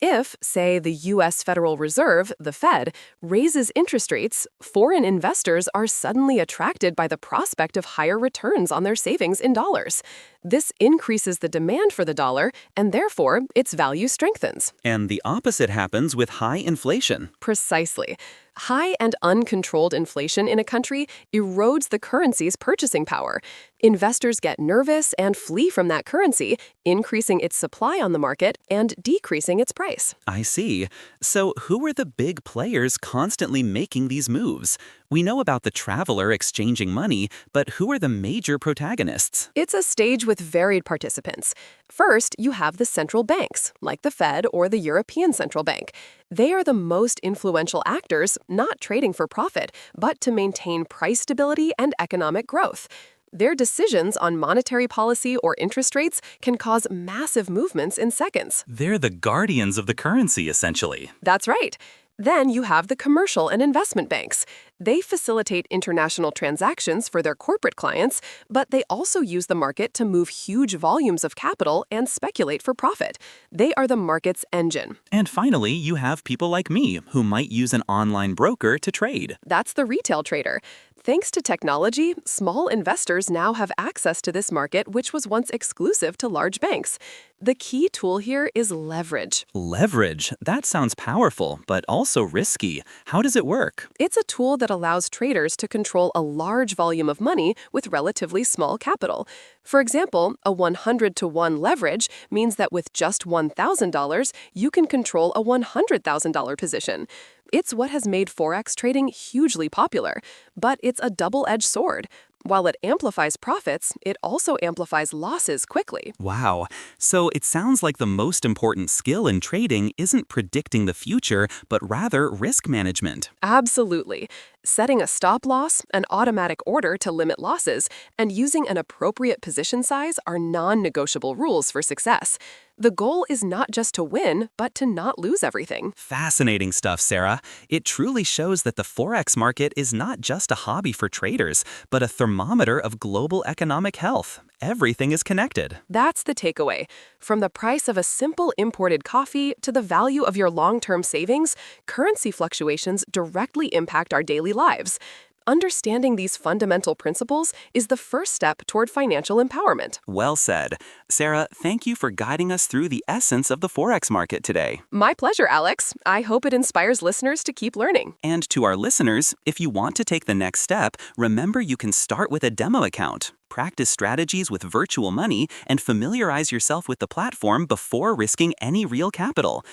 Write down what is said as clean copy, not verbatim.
If, say, the US Federal Reserve, the Fed, raises interest rates, foreign investors are suddenly attracted by the prospect of higher returns on their savings in dollars. This increases the demand for the dollar, and therefore, its value strengthens. And the opposite happens with high inflation. Precisely. High and uncontrolled inflation in a country erodes the currency's purchasing power. Investors get nervous and flee from that currency, increasing its supply on the market and decreasing its price. I see. So who are the big players constantly making these moves? We know about the traveler exchanging money, but who are the major protagonists? It's a stage with varied participants. First, you have the central banks, like the Fed or the European Central Bank. They are the most influential actors, not trading for profit, but to maintain price stability and economic growth. Their decisions on monetary policy or interest rates can cause massive movements in seconds. They're the guardians of the currency, essentially. That's right. Then you have the commercial and investment banks. They facilitate international transactions for their corporate clients, but they also use the market to move huge volumes of capital and speculate for profit. They are the market's engine. And finally, you have people like me, who might use an online broker to trade. That's the retail trader. Thanks to technology, small investors now have access to this market, which was once exclusive to large banks. The key tool here is leverage. Leverage? That sounds powerful, but also risky. How does it work? It's a tool that allows traders to control a large volume of money with relatively small capital. For example, a 100-to-1 leverage means that with just $1,000, you can control a $100,000 position. It's what has made Forex trading hugely popular, but it's a double-edged sword. While it amplifies profits, it also amplifies losses quickly. Wow. So it sounds like the most important skill in trading isn't predicting the future, but rather risk management. Absolutely. Setting a stop loss, an automatic order to limit losses, and using an appropriate position size are non-negotiable rules for success. The goal is not just to win, but to not lose everything. Fascinating stuff, Sarah. It truly shows that the Forex market is not just a hobby for traders, but a thermometer of global economic health. Everything is connected. That's the takeaway. From the price of a simple imported coffee to the value of your long-term savings, currency fluctuations directly impact our daily lives. Understanding these fundamental principles is the first step toward financial empowerment. Well said. Sarah, thank you for guiding us through the essence of the Forex market today. My pleasure, Alex. I hope it inspires listeners to keep learning. And to our listeners, if you want to take the next step, remember you can start with a demo account. Practice strategies with virtual money and familiarize yourself with the platform before risking any real capital.